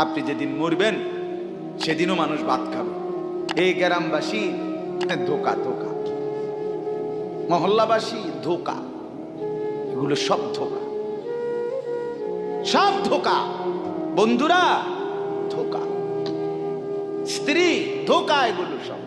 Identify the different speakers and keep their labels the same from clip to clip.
Speaker 1: আপনি যেদিন মরবেন সেদিনও মানুষ ভাত খাবে। এই গ্রামবাসী ধোকা ধোকা, মহল্লাবাসী ধোকা, এগুলো সব ধোকা, সব ধোকা। বন্ধুরা ধোকা, স্ত্রী ধোকা, এগুলো সব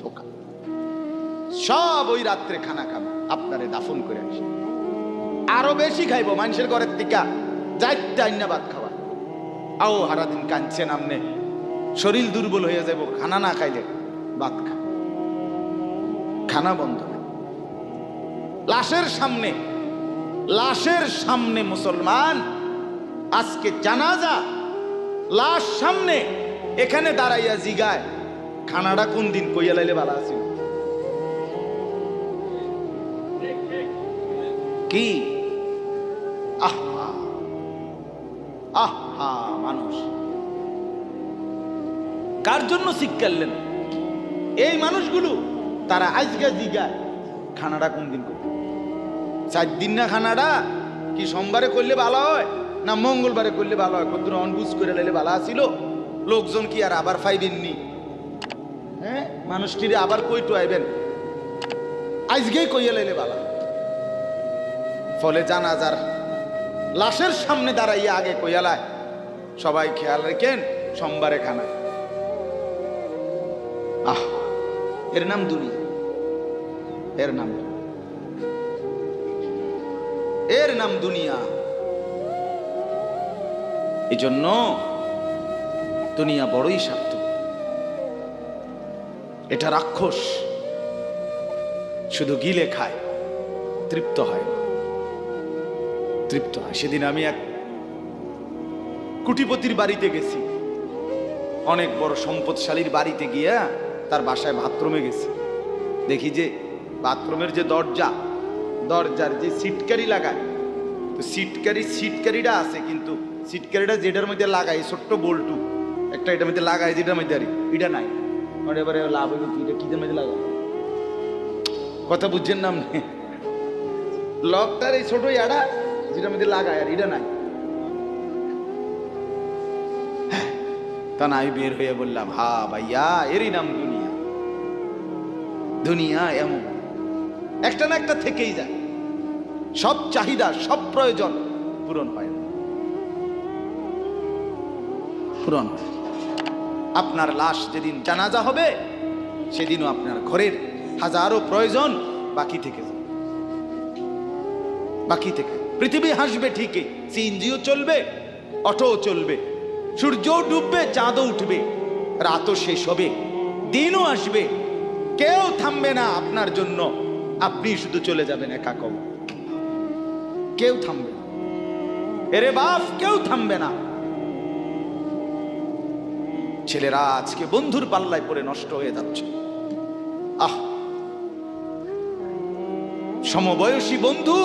Speaker 1: ধোকা। সব ওই রাত্রে খানা খাবো, আপনারে দাফন করে আসি, আরো বেশি খাইবো মানুষের ঘরের থেকে যাইতে আইনা ভাত খাওয়া। আও সারাদিন কাঁদছেন আমনে, শরীর দুর্বল হয়ে যাব খানা না খাইলে। ভাত খা, খানা বন্ধ নেই। লাশের সামনে, লাশের সামনে মুসলমান আজকে জানাজা, লাশ সামনে, এখানে দাঁড়াইয়া জিগায় খানাটা কোন দিন কইয়া লাইলে ভালো আছিল। কি আহা আহা, মানুষ কার জন্য শিক্ষালেন? এই মানুষগুলো তারা আজকে জিগায় খানাটা কোন দিন করবে। 4 দিন না খানাটা কি সোমবারে করলে ভালো হয় না মঙ্গলবারে করলে ভালো হয়? কত অনবুঝ করে লাইলে ভালো আছিল। লোকজন কি আর আবার পাইবেননি? হ্যাঁ, মানুষটিরে আবার কইটু আইবেন, আজকেই কইয়া লাইলে ভালো। ফলে জানাজার লাশের সামনে দাঁড়াইয়া আগে কইয়ালায় সবাই খেয়াল রেখেন সোমবারে খানা। আহ, এর নাম দুনিয়া, এর নাম, এর নাম দুনিয়া। এই জন্য দুনিয়া বড়ই স্বার্থ, এটা রাক্ষস, শুধু গিলে খায়, তৃপ্ত হয় না, তৃপ্ত হয়। সেদিন আমি এক কুটিপতির বাড়িতে গেছি, অনেক বড় সম্পদশালীর বাড়িতে গিয়া তার বাসায় বাথরুমে গেছি। দেখি যে বাথরুমের যে দরজা, দরজার যে সিটকারি লাগায়, তো সিটকারিটা আছে, কিন্তু সিটকারিটা যেটার মধ্যে লাগাই ছোট্ট বল্টু একটা, এটার মধ্যে লাগাই যেটার মধ্যে আর এটা নাই। এবারে লাভ হইব কি, এটা কিদের মধ্যে লাগাই, কথা বুঝছেন না আপনি? লকটার এই ছোট ইয়াটা যেটার মধ্যে লাগায় আর এটা নাই। তা না, আমি বের হয়ে বললাম, হা ভাইয়া, এরই নাম দুনিয়া। দুনিয়া এমন একটা না একটা থেকেই যায়, সব চাহিদা সব প্রয়োজন পূরণ হয় না, পূরণ হয়। আপনার লাশ যেদিন জানাজা হবে সেদিনও আপনার ঘরের হাজারো প্রয়োজন বাকি থেকে যাবে, বাকি থেকে। পৃথিবী হাসবে ঠিকই, সিএনজিও চলবে, অটোও চলবে, সূর্যও ডুববে, চাঁদও উঠবে, রাতও শেষ হবে, দিনও আসবে, কেউ থামবে না আপনার জন্য। আপনি শুধু চলে যাবেন একা কবর, কেউ থামবে না। এরে বাপ, কেউ থামবে না। ছেলেরা আজকে বন্ধুর পাল্লায় পড়ে নষ্ট হয়ে যাচ্ছে। আহ, সমবয়সী বন্ধু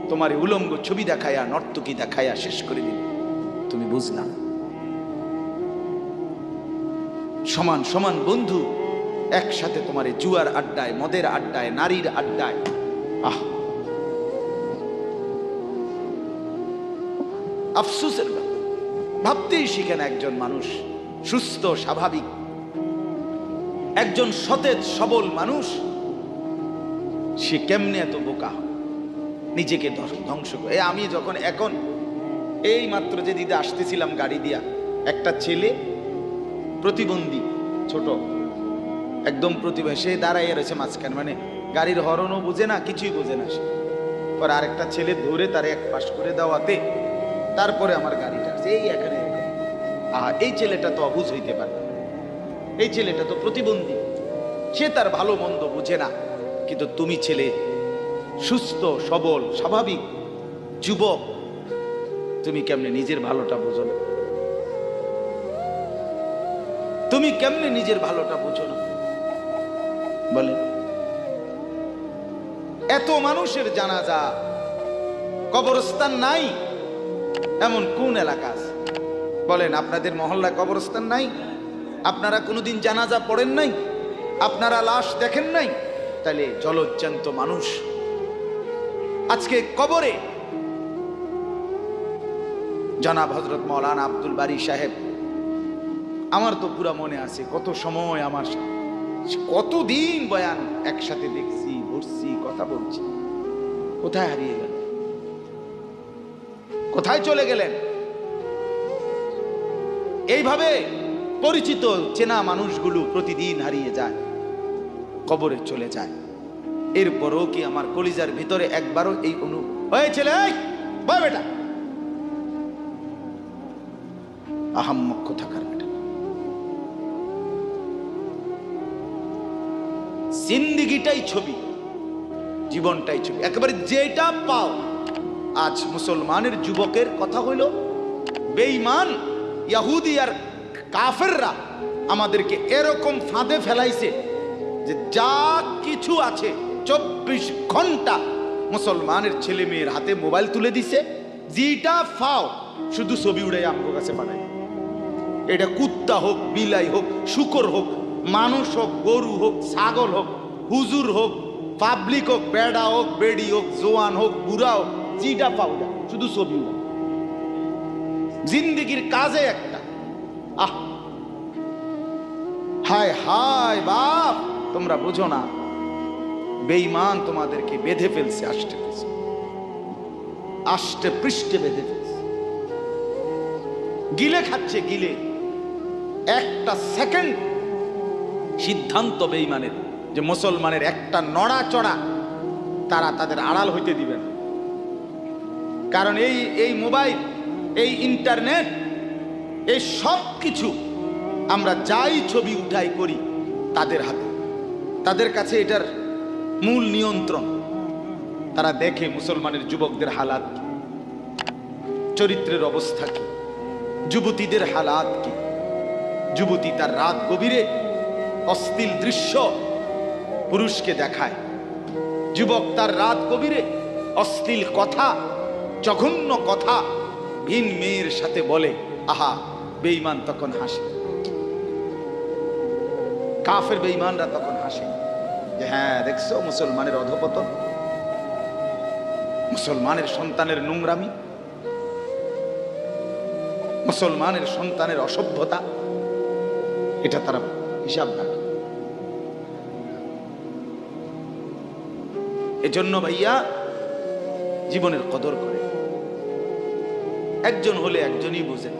Speaker 1: তোমার উলঙ্গ ছবি দেখায়া, নর্তকী দেখায়া শেষ করে দিল, তুমি বুঝলা না। সমান সমান বন্ধু একসাথে তোমার জুয়ার আড্ডায়, মদের আড্ডায়, নারীর আড্ডায়, আহ, আফসোসের ব্যাপার। ভাবতেই শিখেন একজন মানুষ সুস্থ স্বাভাবিক, একজন সতেজ সবল মানুষ, সে কেমনে এত বোকা, নিজেকে ধ্বংস করে। আমি যখন এখন এই মাত্র যে দিদি আসতেছিলাম গাড়ি দিয়া, একটা ছেলে প্রতিবন্ধী, ছোট একদম প্রতিভা, সে দাঁড়াইয়া রয়েছে মাঝখানে, মানে গাড়ির হরনও বোঝে না, কিছুই বোঝে না। সে পরে আরেকটা ছেলে ধরে তারে এক পাশ করে দেওয়াতে তারপরে আমার গাড়িটা এই এখানে। এই ছেলেটা তো অবুঝ হইতে পারে, এই ছেলেটা তো প্রতিবন্ধী, সে তার ভালো মন্দ বুঝে না। কিন্তু তুমি ছেলে সুস্থ সবল স্বাভাবিক যুবক, তুমি কেমনে নিজের ভালোটা বোঝো না? তুমি কেমনে নিজের ভালোটা বোঝো না বলে? এত মানুষের জানাজা, কবরস্থান নাই এমন কোন এলাকা আছে বলেন? আপনাদের মহল্লায় কবরস্থান নাই? আপনারা কোনোদিন জানাজা পড়েন নাই? আপনারা লাশ দেখেন নাই? তাহলে জলজ্জান্ত মানুষ আজকে কবরে জনাব হযরত মাওলানা আব্দুল বারী সাহেব, আমার তো পুরা মনে আছে কত সময় আমার কতদিন বয়ান একসাথে দেখছি, বসছি, কথা বলছি। কোথায় হারিয়ে গেল? কোথায় চলে গেলেন? এইভাবে পরিচিত চেনা মানুষগুলো প্রতিদিন হারিয়ে যায়, কবরে চলে যায়। এরপরও কি আমার কলিজার ভিতরে একবারও এই হয়েছিল বেটা আহাম্মক থাকার বেটা? জিন্দিগিটাই ছবি, জীবনটাই ছবি, একেবারে যেটা পাও। আজ মুসলমানের যুবকের কথা হইল বেঈমান ইহুদি আর কাফেররা আমাদেরকে এরকম ফাঁদে ফেলাইছে যে যা কিছু আছে 24 ঘন্টা মুসলমানের ছেলে মেয়ের হাতে মোবাইল তুলে দিছে। যেটা ফাও শুধু ছবি উড়াই আমগো কাছে পাঠায়। এটা কুত্তা হোক, বিলাই হোক, শুকর হোক, মানুষ হোক, গরু হোক, ছাগল হোক, হুজুর হোক, পাবলিক হোক, বেড়া হোক, বেড়ি হোক, জোয়ান হোক, বুড়া হোক, যেটা পাও শুধু ছবি উড়াই। জিন্দিগির কাজে একটা আহ হায় হায় বাপ, তোমরা বুঝো না, বেঈমান তোমাদেরকে বেঁধে ফেলছে, আষ্টে পৃষ্ঠে বেঁধে ফেলছে, গিলে খাচ্ছে, গিলে। একটা সেকেন্ড সিদ্ধান্ত বেঈমানের যে মুসলমানের একটা নড়াচড়া তারা তাদের আড়াল হইতে দিবেন। কারণ এই মোবাইল, এই ইন্টারনেট, এই সব কিছু আমরা যাই ছবি উঠাই করি তাদের হাতে, তাদের কাছে এটার মূল নিয়ন্ত্রণ। তারা দেখে মুসলমানের যুবকদের হালাত কি, চরিত্রের অবস্থা কি, যুবতীদের হালাত কি। যুবতী তার রাত গভীরে অশ্লীল দৃশ্য পুরুষকে দেখায়, যুবক তার রাত গভীরে অশ্লীল কথা, জঘন্য কথা ভিন মেয়ের সাথে বলে। আহা, বেঈমান তখন হাসে, কাফের বেঈমানরা তখন হাসে যে হ্যাঁ দেখছো মুসলমানের অধপতন, মুসলমানের সন্তানের নোংরামি, মুসলমানের সন্তানের অসভ্যতা, এটা তারা হিসাব রাখে। এজন্য ভাইয়া জীবনের কদর করে। একজন হলে একজনই বোঝেন,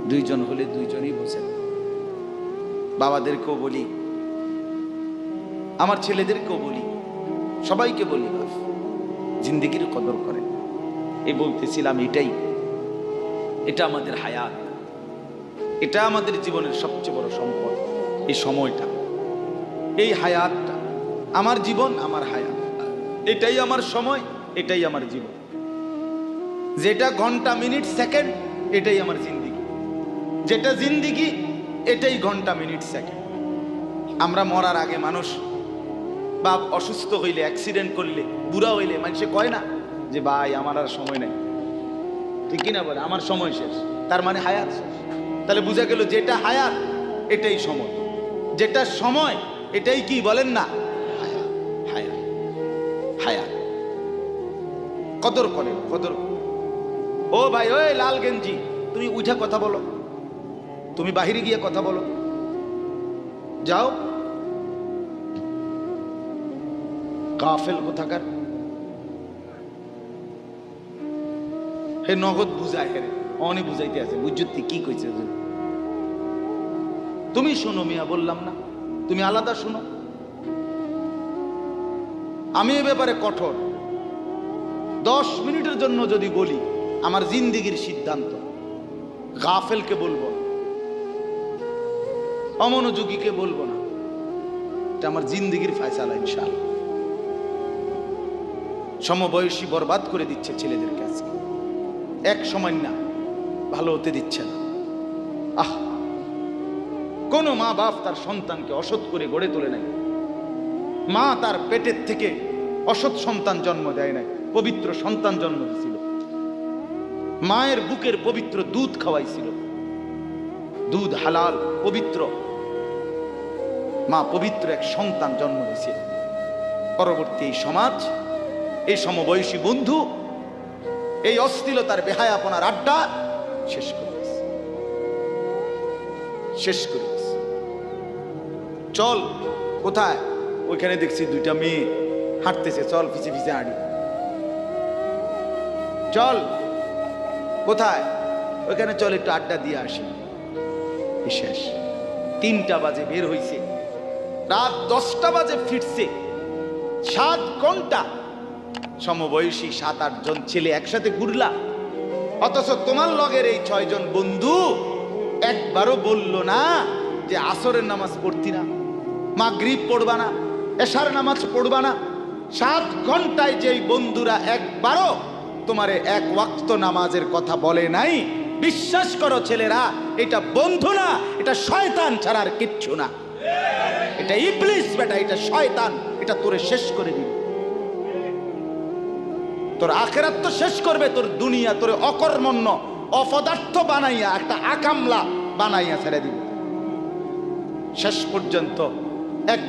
Speaker 1: দুইজন হলে দুইজনই বোঝেন। বাবাদেরকেও বলি, আমার ছেলেদেরকেও বলি, সবাইকে বলি, জিন্দেগির কদর করেন। এই বলতেছিলাম, এটা আমাদের হায়াত, এটা আমাদের জীবনের সবচেয়ে বড় সম্পদ। এই সময়টা, এই হায়াতটা, আমার জীবন, আমার হায়াত, এটাই আমার সময়, এটাই আমার জীবন। যেটা ঘন্টা, মিনিট, সেকেন্ড, এটাই আমার জিন্দিগি। যেটা জিন্দিগি, এটাই ঘন্টা, মিনিট, সেকেন্ড। আমরা মরার আগে মানুষ বা অসুস্থ হইলে, অ্যাক্সিডেন্ট করলে, বুড়া হইলে মানুষে কয় না যে ভাই আমার আর সময় নেই, ঠিক কিনা বলে, আমার সময় শেষ, তার মানে হায়াত শেষ। তাহলে বোঝা গেল যেটা হায়াত এটাই সময়, যেটা সময় এটাই কি বলেন না, হায়াত। হায়াত হায়াত কদর করেন, কদর। ও ভাই, ওই লাল গেঞ্জি, তুমি উঠে কথা বলো, তুমি বাহিরে গিয়ে কথা বলো, যাও। কাফেল কোথাকার, হে নগদ বুঝায়, হে অনেক বুঝাইতে আছে, বুঝতে কি কইছে। তুমি শোনো মিয়া, বললাম না, তুমি আলাদা শোনো। আমি এ ব্যাপারে কঠোর। 10 মিনিটের জন্য যদি বলি, আমার জিন্দিগির সিদ্ধান্ত, গাফেলকে বলবো, অমনোযোগীকে বলবো না, এটা আমার জিন্দিগির ফয়সালা ইনশাআল্লাহ। সমবয়সী বরবাদ করে দিচ্ছে ছেলেদের কাছে, এক সময় না ভালো হতে দিচ্ছে না। আহ, কোন মা বাপ তার সন্তানকে অসৎ করে গড়ে তোলে নাই। মা তার পেটের থেকে অসৎ সন্তান জন্ম দেয় নাই, পবিত্র সন্তান জন্ম দিয়েছিল। মায়ের বুকের পবিত্র দুধ খাওয়াইছিল, দুধ হালাল পবিত্র। মা পবিত্র এক সন্তান জন্ম দিয়েছিল। পরবর্তী এই সমাজ, এই সমবয়সী বন্ধু এই অশ্লীলতার বেহায়াপনার আড্ডা শেষ করে দিস, শেষ করে দিস। চল কোথায়? ওইখানে দেখছি দুইটা মেয়ে হাঁটতেছে, চল পিছে পিছে হাঁটি। চল কোথায়? ওইখানে চল একটু আড্ডা দিয়ে আসি। শেষ। 3টা বাজে বের হইছে, রাত 10টা বাজে ফিরছে। 7 ঘন্টা সমবয়সী 7-8 জন ছেলে একসাথে ঘুরলা, অথচ তোমার লগের এই 6 জন বন্ধু একবারও বলল না যে আসরের নামাজ পড়তি না, মাগরিব পড়বা না, এশার নামাজ পড়বা না। 7 ঘন্টায় যেই বন্ধুরা একবারও তোমারে এক ওয়াক্ত নামাজের কথা বলে নাই, বিশ্বাস করো ছেলেরা, এটা বন্ধু না, এটা শয়তান ছাড়া আর কিচ্ছু না। এটা ইবলিস বেটা, এটা শয়তান, এটা তোরে শেষ করে দিবে। তোর আখিরাত তো শেষ করবে, তোর দুনিয়া তোরে অকর্মণ্য অপদার্থ বানাইয়া একটা আকামলা বানাইয়া ছেড়ে দিবে। শেষ পর্যন্ত এক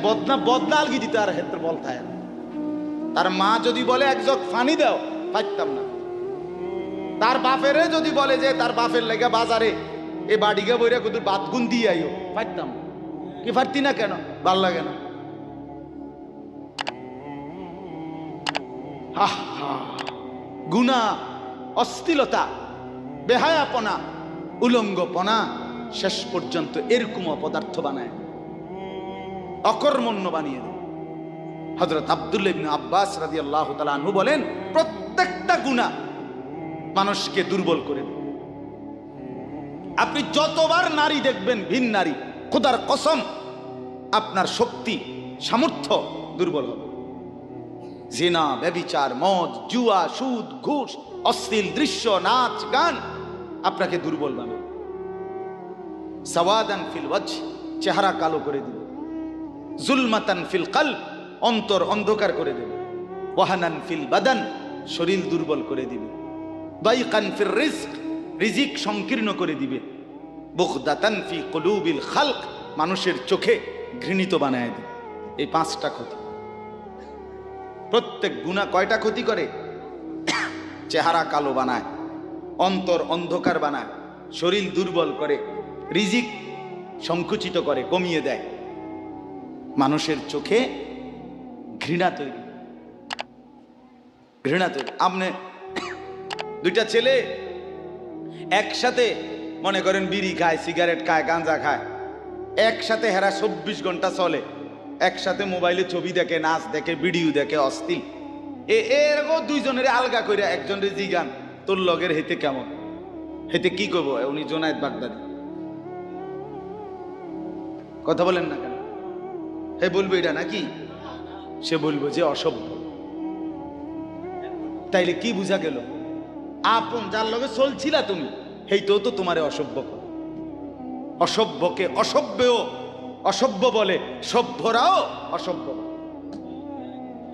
Speaker 1: বদনা আলগি দিতে আর ক্ষেত্রে বলতায়। তার মা যদি বলে এক জগ পানি দাও, পাইতাম না। তার বাপেরে যদি বলে যে তার বাপের লেগে বাজারে এ বাড়িকে বইরা কত বাতগুন দিয়ে আইও, পাইতাম না। কি পারতি না কেন? ভাল লাগে না। গুনাহ, অশ্লীলতা, বেহায়াপনা, উলঙ্গপনা শেষ পর্যন্ত এরকম অপদার্থ বানায়, অকর্মণ্য বানিয়ে দেয়। হযরত আব্দুল্লাহ ইবনে আব্বাস রাদিয়াল্লাহু তাআলা আনহু বলেন, প্রত্যেকটা গুনাহ মানুষকে দুর্বল করে দেয়। আপনি যতবার নারী দেখবেন ভিন নারী, খোদার কসম আপনার শক্তি সামর্থ্য দুর্বল হবে। জিনা, ব্যভিচার, মদ, জুয়া, সুদ, ঘুষ, অশ্লীল দৃশ্য, নাচ গান আপনাকে দুর্বল বানাবে। সাওয়াদান ফিল ওয়াজহ, চেহারা কালো করে দিবে। জুলমাতান ফিল কলব, অন্তর অন্ধকার করে দেবে। ওয়াহানান ফিল বাদান, শরীর দুর্বল করে দিবে। দাইকান ফির রিজক, রিজিক সংকীর্ণ করে দিবে। বুগদাতান ফি কুলুবিল খালক, মানুষের চোখে ঘৃণিত বানায় দিবে। এই 5টা ক্ষতি। প্রত্যেক গুনাহ কয়টা ক্ষতি করে? চেহারা কালো বানায়, অন্তর অন্ধকার বানায়, শরীর দুর্বল করে, রিজিক সংকুচিত করে, কমিয়ে দেয়, মানুষের চোখে ঘৃণা তৈরি, ঘৃণা তৈরি। আপনি দুইটা ছেলে একসাথে মনে করেন বিড়ি খায়, সিগারেট খায়, গাঁজা খায়, একসাথে হেরা 24 ঘন্টা চলে, একসাথে মোবাইলে ছবি দেখে, নাচ দেখে, ভিডিও দেখে, অশ্লীল। এরকম দুইজনের আলগা করে একজনের জিগান তোর লগের হেতে কেমন, হেতে কি করব? উনি জোনায়েদ বাগদাদি, কথা বলেন না কেন? হে বলবো এটা নাকি? সে বলবো যে অসভ্য। তাইলে কি বুঝা গেল? আপন যার লগে চলছিলা তুমি, হেইতেও তো তোমারে অসভ্য করে। অসভ্যকে অসভ্যও অসভ্য বলে, সভ্যরাও অসভ্য বলে।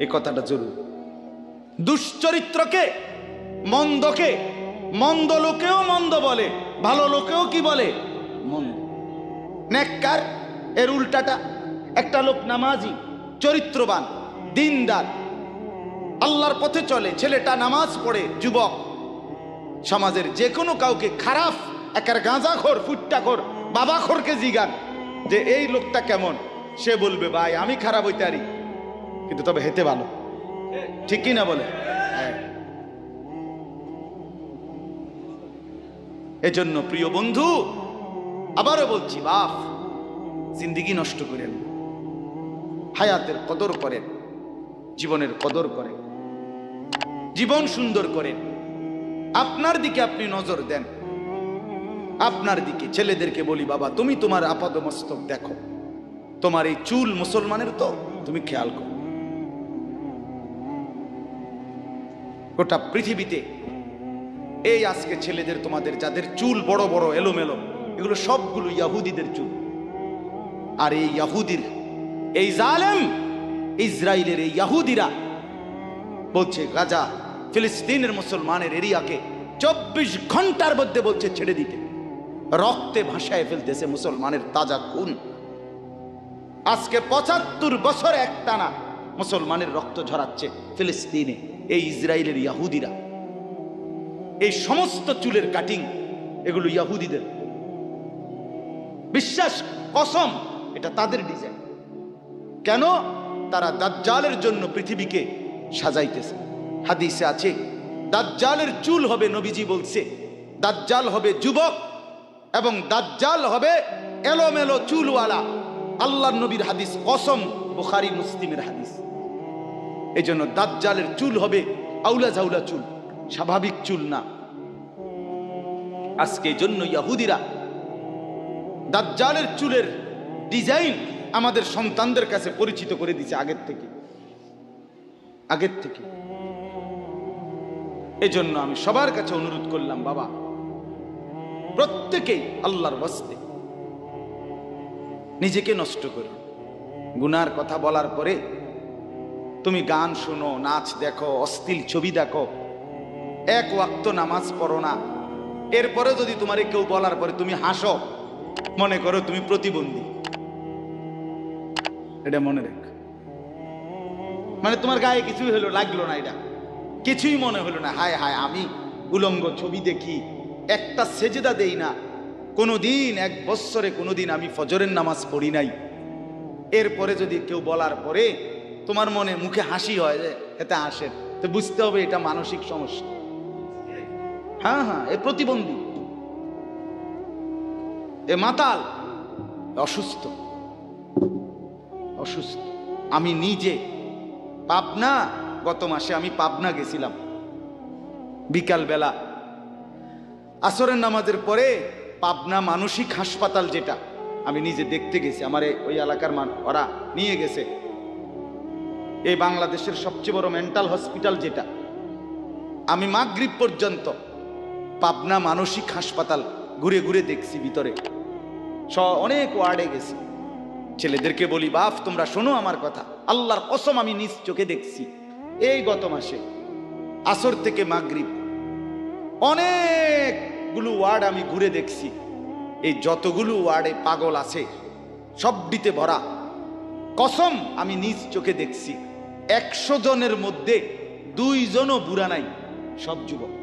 Speaker 1: এই কথাটা জরুরি। দুশ্চরিত্রকে, মন্দকে মন্দ লোকেও মন্দ বলে, ভালো লোকেও কি বলে? মন্দ। নেককার এর উল্টাটা। একটা লোক নামাজি, চরিত্রবান, দিনদার, আল্লাহর পথে চলে, ছেলেটা নামাজ পড়ে, যুবক, সমাজের যে কোনো কাউকে খারাপ, একার গাঁজাখোর, ফুট্টাখোর, বাবাখোরকে জিগান যে এই লোকটা কেমন, সে বলবে ভাই আমি খারাপ হইতে পারি, কিন্তু তবে হেতে ভালো। ঠিক কি না বলে? এজন্য প্রিয় বন্ধু, আবারও বলছি, বাপ জিন্দেগি নষ্ট করেন, হায়াতের কদর করেন, জীবনের কদর করেন, জীবন সুন্দর করেন। আপনার দিকে আপনি নজর দেন, আপনার দিকে। ছেলেদেরকে বলি, বাবা তুমি তোমার আপাদমস্তক দেখো, তোমার এই চুল মুসলমানের তো, তুমি খেয়াল করো। গোটা পৃথিবীতে এই আজকে ছেলেদের, তোমাদের যাদের চুল বড় বড় এলোমেলো, এগুলো সবগুলো ইয়াহুদিদের চুল। আর এই ইয়াহুদির, এই জালেম ইসরায়েলের এই ইয়াহুদিরা বলছে গাজা, ফিলিস্তিনের মুসলমানের এরিয়াকে 24 ঘন্টার মধ্যে বলছে ছেড়ে দিতে। রক্তে ভাসায় ফেলতেছে মুসলমানের তাজা খুন। আজকে 75 বছর একটানা মুসলমানের রক্ত ঝরাচ্ছে ফিলিস্তিনে এই ইসরায়েলের ইয়াহুদিরা। এই সমস্ত চুলের কাটিং এগুলো ইয়াহুদিদের, বিশ্বাস কসম এটা তাদের ডিজাইন। কেন? তারা দাজ্জালের জন্য পৃথিবীকে সাজাইতেছে। হাদিসে আছে দাজ্জালের চুল হবে, নবীজি বলছে দাজ্জাল হবে যুবক এবং দাজ্জাল হবে এলোমেলো চুলওয়ালা। আল্লাহর নবীর হাদিস, কসম, বুখারী মুসলিমের হাদিস। এই জন্য দাজ্জালের চুল হবে আউলা জাউলা চুল, স্বাভাবিক চুল না। আজকে জন্য ইহুদিরা দাজ্জালের চুলের ডিজাইন আমাদের সন্তানদের কাছে পরিচিত করে দিছে আগের থেকে। এই জন্য আমি সবার কাছে অনুরোধ করলাম, বাবা প্রত্যেকেই আল্লাহর ওয়াস্তে নিজেকে নষ্ট করো। গুনার কথা বলার পরে তুমি গান শোনো, নাচ দেখো, অশ্লীল ছবি দেখো, এক ওয়াক্ত নামাজ পড়ো না, এরপরে যদি তোমারে কেউ বলার পরে তুমি হাসো, মনে করো তুমি প্রতিবন্ধী। এটা মনে রেখ, মানে তোমার গায়ে কিছুই হলো, লাগলো না, এটা কিছুই মনে হলো না। হায় হায়, আমি উলঙ্গ ছবি দেখি, একটা সেজদা দেই না কোনোদিন, 1 বছরে কোনোদিন আমি ফজরের নামাজ পড়ি নাই, এরপরে যদি কেউ বলার পরে তোমার মনে মুখে হাসি হয়, যে এতে হাসেন, তো বুঝতে হবে এটা মানসিক সমস্যা। হ্যাঁ হ্যাঁ, এ প্রতিবন্ধী, এ মাতাল, অসুস্থ। আমি নিজে পাবনা, গত মাসে আমি পাবনা গেছিলাম, বিকাল বেলা আসরের নামাজের পরে পাবনা মানসিক হাসপাতাল, যেটা আমি নিজে দেখতে গেছি, আমার ওই এলাকার ওরা নিয়ে গেছে, এই বাংলাদেশের সবচেয়ে বড় মেন্টাল হসপিটাল যেটা। আমি মাগরিব পর্যন্ত পাবনা মানসিক হাসপাতাল ঘুরে ঘুরে দেখছি, ভিতরে অনেক ওয়ার্ডে গেছি। ছেলেদেরকে বলি, বাপ তোমরা শোনো আমার কথা, আল্লাহর কসম আমি নিজ চোখে দেখছি, এই গত মাসে আসর থেকে মাগরিব অনেকগুলো ওয়ার্ড আমি ঘুরে দেখছি। এই যতগুলো ওয়ার্ডে পাগল আছে সবটিতে ভরা, কসম আমি নিজ চোখে দেখছি। 100 জনের মধ্যে 2 জনও বুড়া নাই, সব যুবক।